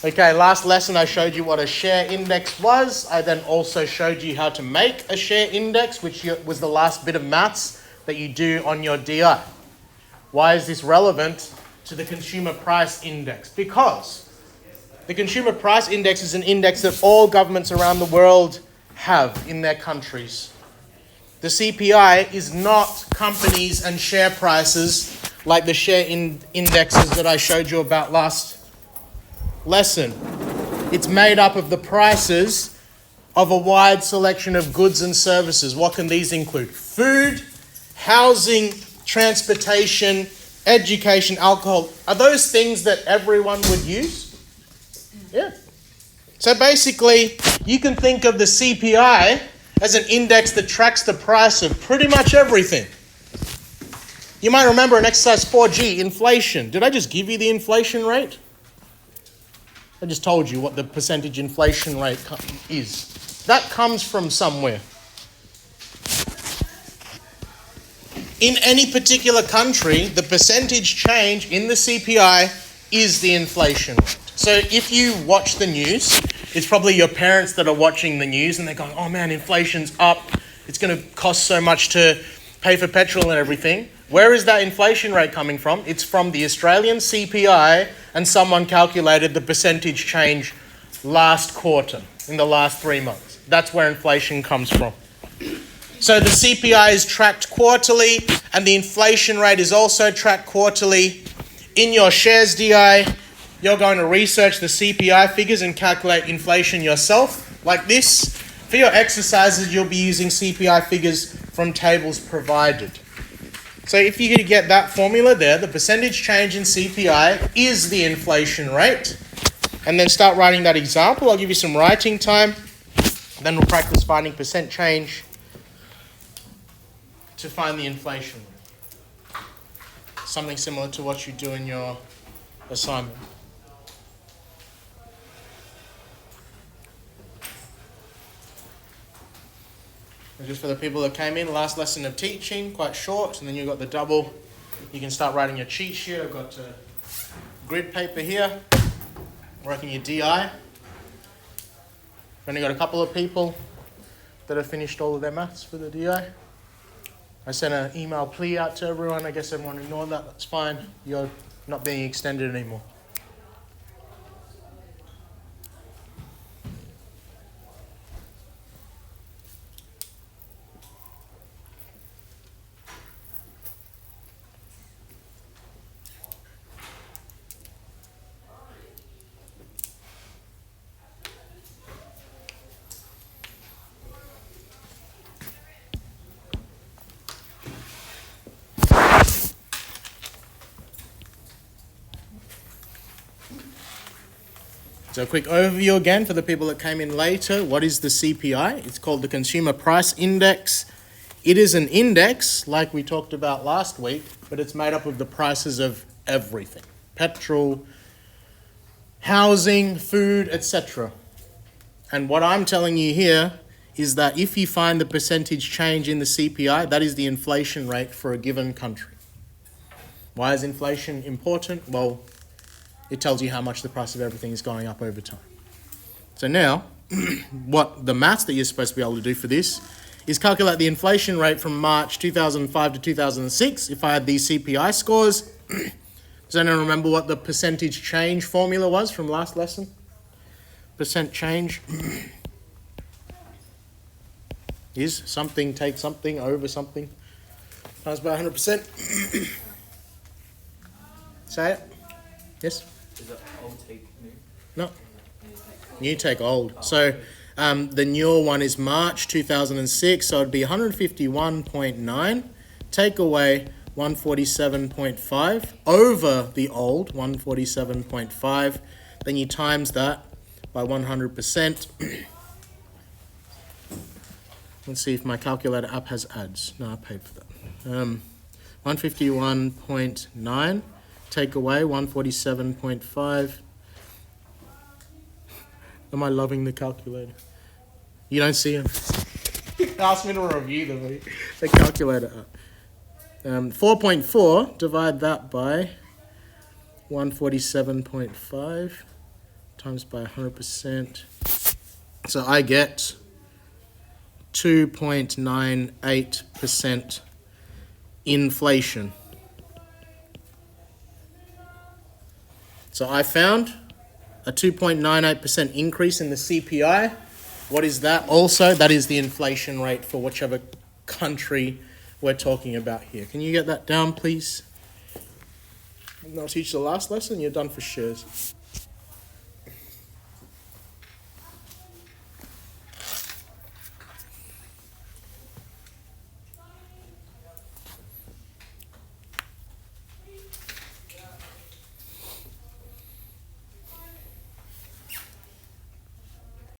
Okay, last lesson I showed you what a share index was. I then also showed you how to make a share index, which was the last bit of maths that you do on your DI. Why is this relevant to the consumer price index? Because the consumer price index is an index that all governments around the world have in their countries. The CPI is not companies and share prices like the share indexes that I showed you about last lesson. It's made up of the prices of a wide selection of goods and services. What can these include? Food, housing, transportation, education, alcohol. Are those things that everyone would use? Yeah. So basically, you can think of the CPI as an index that tracks the price of pretty much everything. You might remember in exercise 4G, inflation. Did I just give you the inflation rate? I just told you what the percentage inflation rate is. That comes from somewhere. In any particular country, the percentage change in the CPI is the inflation rate. So if you watch the news, it's probably your parents that are watching the news and they're going, oh man, inflation's up. It's going to cost so much to pay for petrol and everything. Where is that inflation rate coming from? It's from the Australian CPI, and someone calculated the percentage change last quarter, in the last 3 months. That's where inflation comes from. So the CPI is tracked quarterly, and the inflation rate is also tracked quarterly. In your shares DI, you're going to research the CPI figures and calculate inflation yourself, like this. For your exercises, you'll be using CPI figures from tables provided. So if you could get that formula there, the percentage change in CPI is the inflation rate. And then start writing that example. I'll give you some writing time. Then we'll practice finding percent change to find the inflation rate. Something similar to what you do in your assignment. And just for the people that came in, last lesson of teaching, quite short, and then you've got the double. You can start writing your cheat sheet. I've got grid paper here, working your DI. I've only got a couple of people that have finished all of their maths for the DI. I sent an email plea out to everyone. I guess everyone ignored that. That's fine. You're not being extended anymore. So a quick overview again for the people that came in later. What is the CPI? It's called the Consumer Price Index. It is an index, like we talked about last week, but it's made up of the prices of everything. Petrol, housing, food, etc. And what I'm telling you here is that if you find the percentage change in the CPI, that is the inflation rate for a given country. Why is inflation important? Well, it tells you how much the price of everything is going up over time. So now, what the maths that you're supposed to be able to do for this is calculate the inflation rate from March 2005 to 2006. If I had these CPI scores, does anyone remember what the percentage change formula was from last lesson? Percent change is something take something over something times by 100%. Say it. Yes? Is it old take new? No. New take old. So the newer one is March 2006, so it'd be 151.9. Take away 147.5 over the old 147.5. Then you times that by 100%. Let's see if my calculator app has ads. No, I paid for that. 151.9. Take away 147.5. Am I loving the calculator? You don't see them. Ask me to review the calculator. 4.4, divide that by 147.5 times by 100%. So I get 2.98% inflation. So I found a 2.98% increase in the CPI. What is that also? That is the inflation rate for whichever country we're talking about here. Can you get that down, please? And I'll teach the last lesson. You're done for shares.